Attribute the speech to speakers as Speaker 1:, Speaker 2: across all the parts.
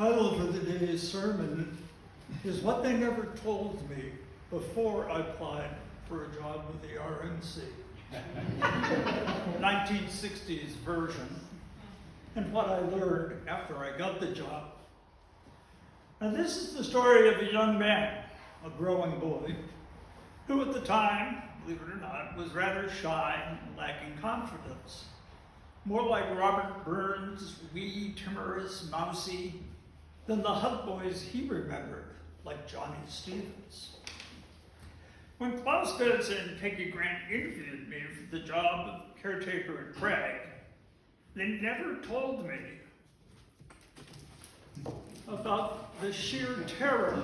Speaker 1: Title for today's sermon is What They Never Told Me Before I Applied for a Job with the RMC. 1960s version, and what I learned after I got the job. Now this is the story of a young man, a growing boy, who at the time, believe it or not, was rather shy and lacking confidence. More like Robert Burns, wee, timorous, mousy, than the Hut Boys he remembered, like Johnny Stevens. When Klaus Goetz and Peggy Grant interviewed me for the job of caretaker at Craig, they never told me about the sheer terror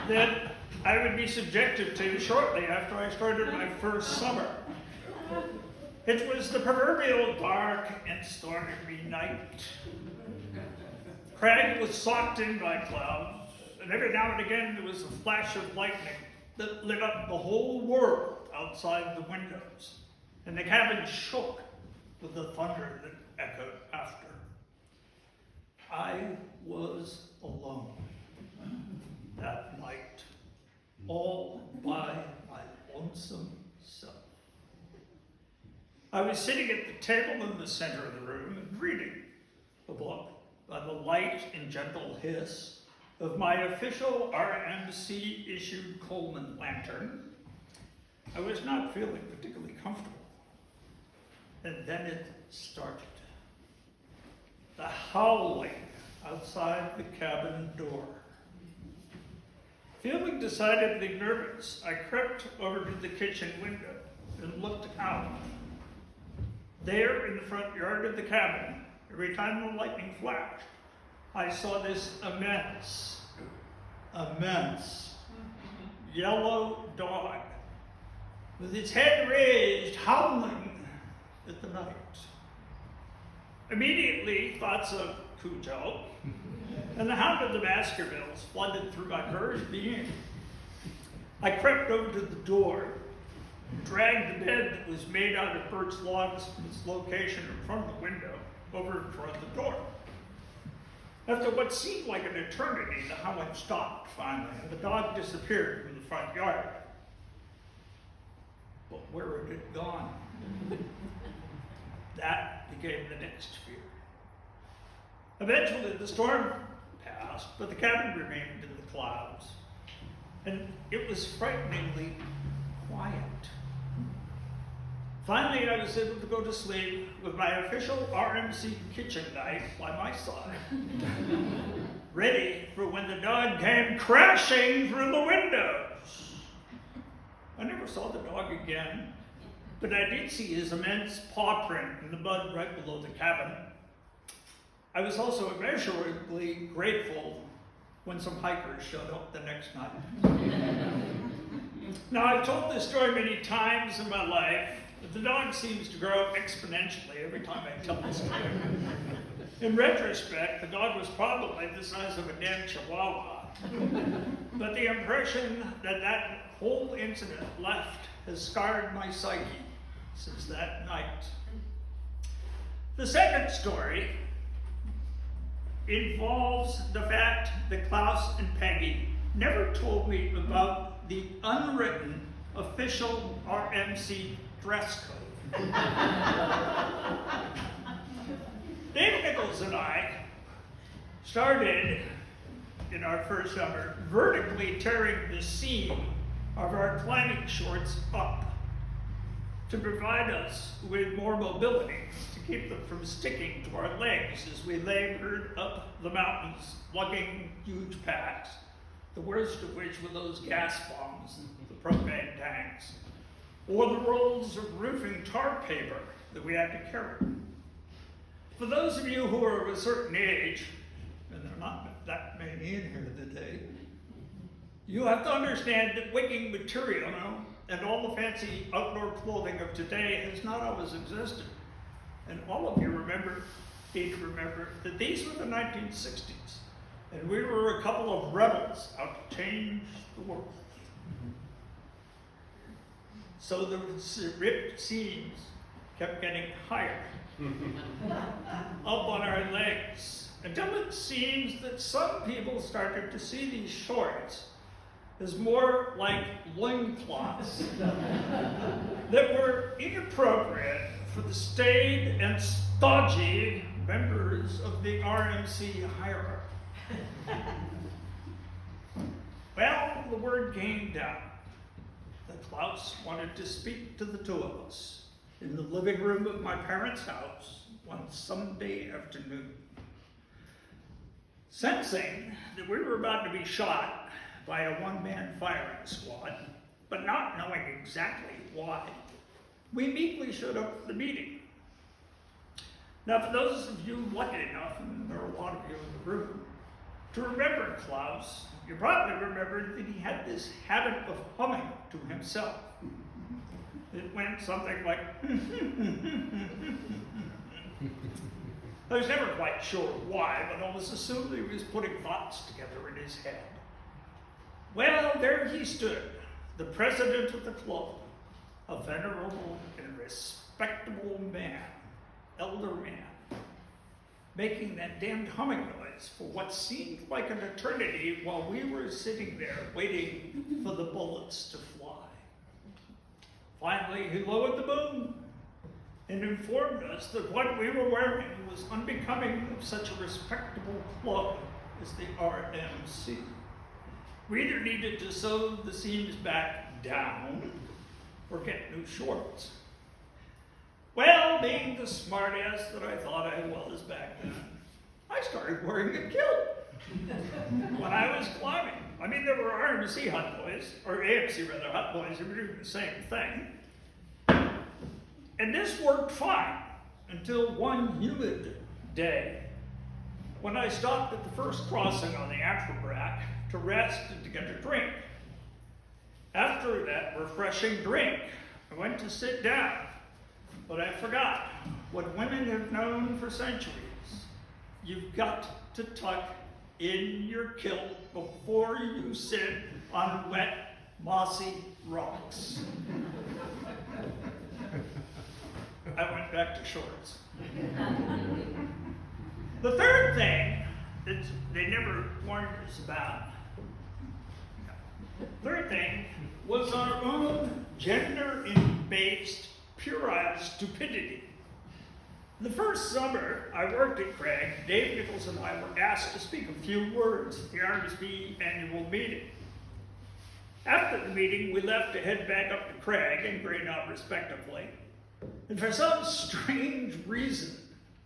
Speaker 1: that I would be subjected to shortly after I started my first summer. It was the proverbial dark and stormy night. Craig was socked in by clouds, and every now and again there was a flash of lightning that lit up the whole world outside the windows, and the cabin shook with the thunder that echoed after. I was alone that night, all by my lonesome self. I was sitting at the table in the center of the room and reading a book by the light and gentle hiss of my official RMC-issued Coleman lantern. I was not feeling particularly comfortable. And then it started. The howling outside the cabin door. Feeling decidedly nervous, I crept over to the kitchen window and looked out. There in the front yard of the cabin, every time the lightning flashed, I saw this immense yellow dog with its head raised, howling at the night. Immediately, thoughts of Cujo and the Hound of the Baskervilles flooded through my very being. I crept over to the door, dragged the bed that was made out of birch logs from its location in front of the window over toward the door. After what seemed like an eternity, the howling stopped finally, and the dog disappeared from the front yard. But where had it gone? That became the next fear. Eventually, the storm passed, but the cabin remained in the clouds, and it was frighteningly quiet. Finally, I was able to go to sleep with my official RMC kitchen knife by my side, ready for when the dog came crashing through the windows. I never saw the dog again, but I did see his immense paw print in the mud right below the cabin. I was also immeasurably grateful when some hikers showed up the next night. Now, I've told this story many times in my life, but the dog seems to grow exponentially every time I tell the story. In retrospect, the dog was probably the size of a damn chihuahua. But the impression that that whole incident left has scarred my psyche since that night. The second story involves the fact that Klaus and Peggy never told me about the unwritten official RMC dress code. Dave Nichols and I started in our first summer vertically tearing the seam of our climbing shorts up to provide us with more mobility, to keep them from sticking to our legs as we labored up the mountains, lugging huge packs, the worst of which were those gas bombs and the propane tanks, or the rolls of roofing tar paper that we had to carry. For those of you who are of a certain age, and there are not that many in here today, you have to understand that wicking material and all the fancy outdoor clothing of today has not always existed. And all of you need to remember that these were the 1960s, and we were a couple of rebels out to change the world. So the ripped seams kept getting higher up on our legs, until it seems that some people started to see these shorts as more like loincloths that were inappropriate for the staid and stodgy members of the RMC hierarchy. Well, the word came down that Klaus wanted to speak to the two of us in the living room of my parents' house one Sunday afternoon. Sensing that we were about to be shot by a one-man firing squad, but not knowing exactly why, we meekly showed up for the meeting. Now, for those of you lucky enough, and there are a lot of you in the room, to remember Klaus, you probably remembered that he had this habit of humming to himself. It went something like, I was never quite sure why, but always assumed he was putting thoughts together in his head. Well, there he stood, the president of the club, a venerable and respectable man, elder man, making that damned humming noise for what seemed like an eternity while we were sitting there waiting for the bullets to fly. Finally, he lowered the boom and informed us that what we were wearing was unbecoming of such a respectable club as the RMC. We either needed to sew the seams back down or get new shorts. Well, being the smartass that I thought I was back then, I started wearing a kilt when I was climbing. I mean, there were RMC hot boys, or AMC rather, hot boys who were doing the same thing. And this worked fine until one humid day when I stopped at the first crossing on the Afterbrack to rest and to get a drink. After that refreshing drink, I went to sit down, but I forgot what women have known for centuries. You've got to tuck in your kilt before you sit on wet, mossy rocks. I went back to shorts. The third thing that they never warned us about, was our own gender-based puerile stupidity. The first summer I worked at Craig, Dave Nichols and I were asked to speak a few words at the RMSB annual meeting. After the meeting, we left to head back up to Craig and Greenock respectively. And for some strange reason,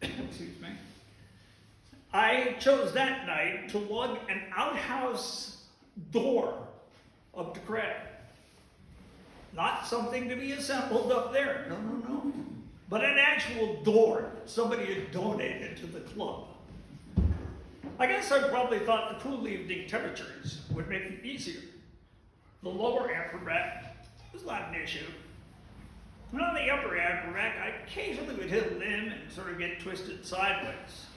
Speaker 1: excuse me, I chose that night to lug an outhouse door up to Craig. Not something to be assembled up there, no. But an actual door that somebody had donated to the club. I guess I probably thought the cool evening temperatures would make it easier. The lower Afterbrack was not an issue. And on the upper Afterbrack, I occasionally would hit a limb and sort of get twisted sideways.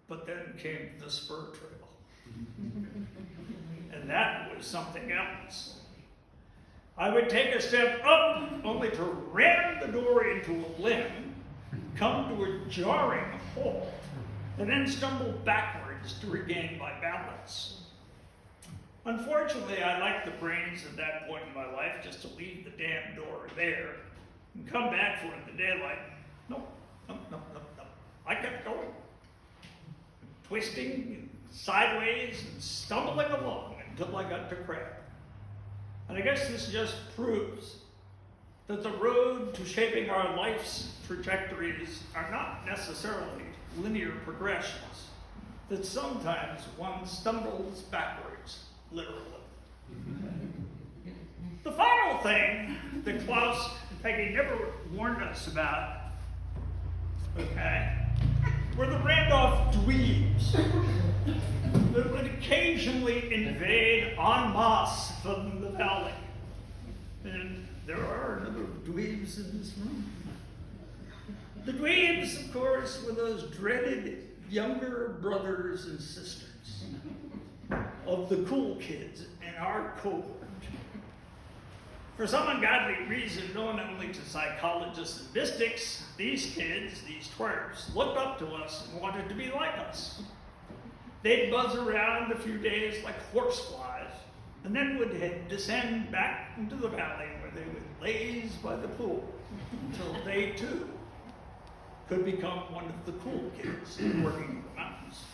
Speaker 1: But then came the spur trail. And that was something else. I would take a step up, only to ram the door into a limb, come to a jarring halt, and then stumble backwards to regain my balance. Unfortunately, I lacked the brains at that point in my life just to leave the damn door there and come back for it in the daylight. Nope. I kept going, twisting and sideways and stumbling along until I got to Craig. And I guess this just proves that the road to shaping our life's trajectories are not necessarily linear progressions, that sometimes one stumbles backwards, literally. The final thing that Klaus and Peggy never warned us about, were the Randolph dweebs that would occasionally invade en masse from the valley. And there are a number of dweebs in this room. The dweebs, of course, were those dreaded younger brothers and sisters of the cool kids in our cohort. For some ungodly reason known only to psychologists and mystics, these kids, these twerps, looked up to us and wanted to be like us. They'd buzz around a few days like horseflies, and then would descend back into the valley where they would laze by the pool until they too could become one of the cool kids working in the mountains.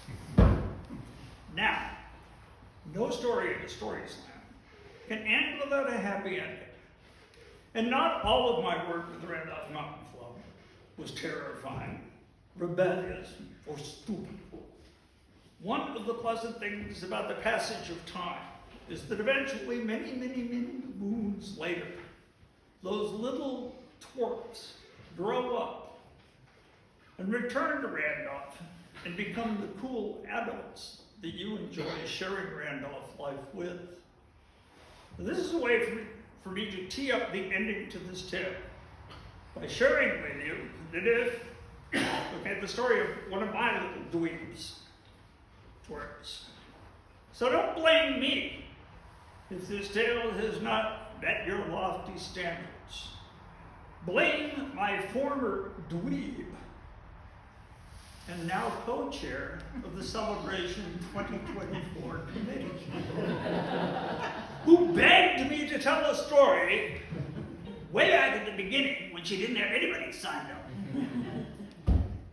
Speaker 1: Now, no story in the Story's Land can end without a happy ending. And not all of my work with the Randolph Mountain Club was terrifying, rebellious, or stupid. One of the pleasant things about the passage of time is that eventually, many, many, many moons later, those little twerps grow up and return to Randolph and become the cool adults that you enjoy sharing Randolph life with. This is a way for me to tee up the ending to this tale by sharing with you that if, the story of one of my little dweebs, twerps. So don't blame me if this tale has not met your lofty standards. Blame my former dweeb and now co-chair of the Celebration 2024 committee, who begged me to tell a story way back at the beginning when she didn't have anybody signed up.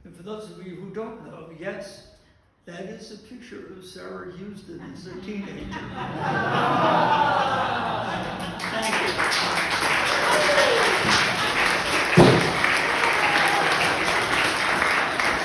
Speaker 1: And for those of you who don't know, yes, that is a picture of Sarah Houston as a teenager. Thank you.